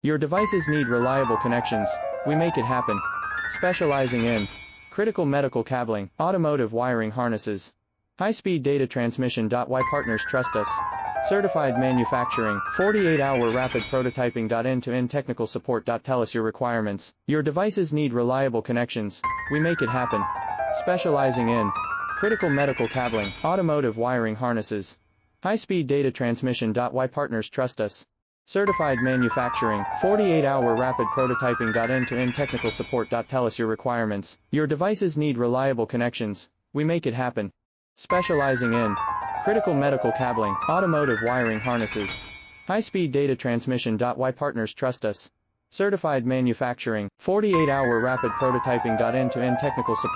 Your devices need reliable connections. We make it happen. Specializing in critical medical cabling, automotive wiring harnesses, high-speed data transmission. Why partners trust us. Certified manufacturing, 48-hour rapid prototyping. End-to-end technical support. Tell us your requirements. Your devices need reliable connections. We make it happen. Specializing in critical medical cabling, automotive wiring harnesses, high-speed data transmission. Why partners trust us. Certified manufacturing, 48-hour rapid prototyping. End-to-end technical support. Tell us your requirements. Your devices need reliable connections. We make it happen. Specializing in critical medical cabling, automotive wiring harnesses, high-speed data transmission. Why partners trust us. Certified manufacturing, 48-hour rapid prototyping. End-to-end technical support.